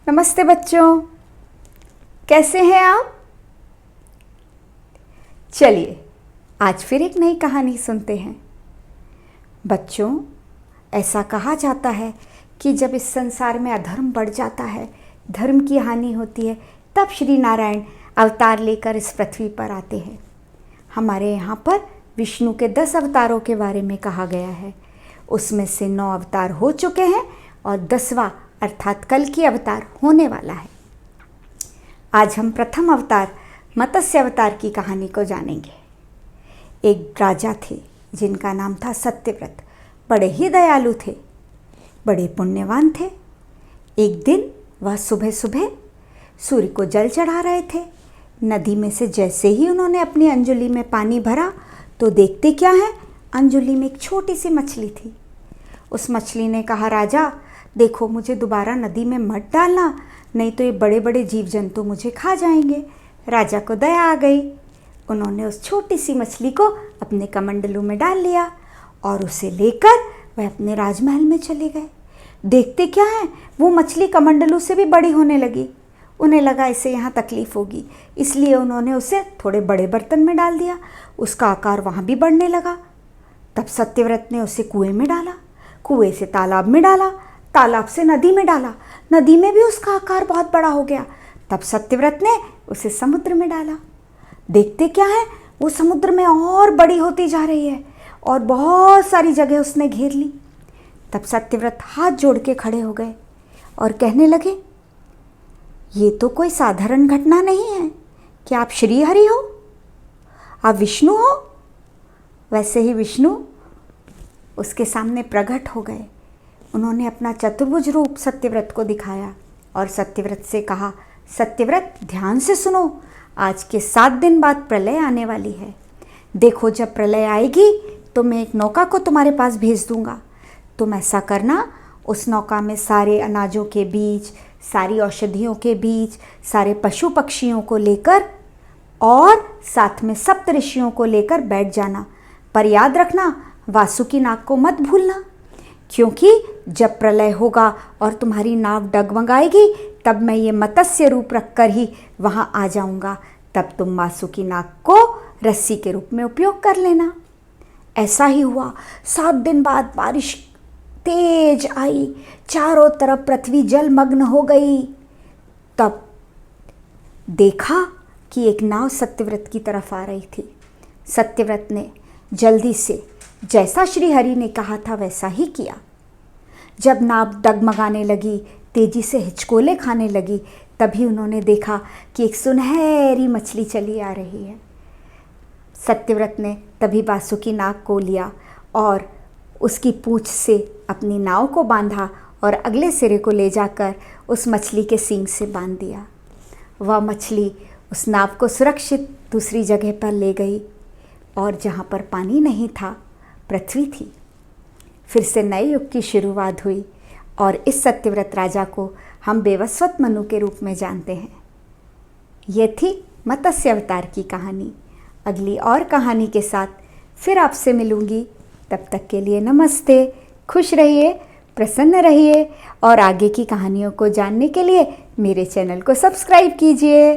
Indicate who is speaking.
Speaker 1: नमस्ते बच्चों, कैसे हैं आप? चलिए आज फिर एक नई कहानी सुनते हैं। बच्चों, ऐसा कहा जाता है कि जब इस संसार में अधर्म बढ़ जाता है, धर्म की हानि होती है, तब श्री नारायण अवतार लेकर इस पृथ्वी पर आते हैं। हमारे यहाँ पर विष्णु के 10 अवतारों के बारे में कहा गया है। उसमें से 9 अवतार हो चुके हैं और 10वां अर्थात कल की अवतार होने वाला है। आज हम प्रथम अवतार मत्स्य अवतार की कहानी को जानेंगे। एक राजा थे जिनका नाम था सत्यव्रत। बड़े ही दयालु थे, बड़े पुण्यवान थे। एक दिन वह सुबह सुबह सूर्य को जल चढ़ा रहे थे। नदी में से जैसे ही उन्होंने अपनी अंजुली में पानी भरा तो देखते क्या है, अंजुली में एक छोटी सी मछली थी। उस मछली ने कहा, राजा देखो, मुझे दोबारा नदी में मत डालना, नहीं तो ये बड़े बड़े जीव जंतु मुझे खा जाएंगे। राजा को दया आ गई। उन्होंने उस छोटी सी मछली को अपने कमंडलू में डाल लिया और उसे लेकर वह अपने राजमहल में चले गए। देखते क्या है, वो मछली कमंडलू से भी बड़ी होने लगी। उन्हें लगा इसे यहाँ तकलीफ़ होगी, इसलिए उन्होंने उसे थोड़े बड़े बर्तन में डाल दिया। उसका आकार वहाँ भी बढ़ने लगा। तब सत्यव्रत ने उसे कुएं में डाला, कुएं से तालाब में डाला, तालाब से नदी में डाला, नदी में भी उसका आकार बहुत बड़ा हो गया। तब सत्यव्रत ने उसे समुद्र में डाला। देखते क्या है, वो समुद्र में और बड़ी होती जा रही है और बहुत सारी जगह उसने घेर ली। तब सत्यव्रत हाथ जोड़ के खड़े हो गए और कहने लगे, ये तो कोई साधारण घटना नहीं है। क्या आप श्री हरि हो? आप विष्णु हो? वैसे ही विष्णु उसके सामने प्रकट हो गए। उन्होंने अपना चतुर्भुज रूप सत्यव्रत को दिखाया और सत्यव्रत से कहा, सत्यव्रत ध्यान से सुनो, आज के 7 दिन बाद प्रलय आने वाली है। देखो, जब प्रलय आएगी तो मैं एक नौका को तुम्हारे पास भेज दूंगा। तुम ऐसा करना, उस नौका में सारे अनाजों के बीज, सारी औषधियों के बीज, सारे पशु पक्षियों को लेकर और साथ में सप्त ऋषियों को लेकर बैठ जाना। पर याद रखना, वासुकी नाग को मत भूलना, क्योंकि जब प्रलय होगा और तुम्हारी नाव डगमगाएगी तब मैं ये मत्स्य रूप रखकर ही वहाँ आ जाऊँगा। तब तुम वासुकी नाग को रस्सी के रूप में उपयोग कर लेना। ऐसा ही हुआ। 7 दिन बाद बारिश तेज आई, चारों तरफ पृथ्वी जलमग्न हो गई। तब देखा कि एक नाव सत्यव्रत की तरफ आ रही थी। सत्यव्रत ने जल्दी से जैसा श्री हरि ने कहा था वैसा ही किया। जब नाव डगमगाने लगी, तेजी से हिचकोले खाने लगी, तभी उन्होंने देखा कि एक सुनहरी मछली चली आ रही है। सत्यव्रत ने तभी वासुकी नाग को लिया और उसकी पूंछ से अपनी नाव को बांधा और अगले सिरे को ले जाकर उस मछली के सींग से बांध दिया। वह मछली उस नाव को सुरक्षित दूसरी जगह पर ले गई और जहाँ पर पानी नहीं था, पृथ्वी थी। फिर से नए युग की शुरुआत हुई और इस सत्यव्रत राजा को हम बेवस्वत मनु के रूप में जानते हैं। ये थी मत्स्य अवतार की कहानी। अगली और कहानी के साथ फिर आपसे मिलूंगी। तब तक के लिए नमस्ते। खुश रहिए, प्रसन्न रहिए और आगे की कहानियों को जानने के लिए मेरे चैनल को सब्सक्राइब कीजिए।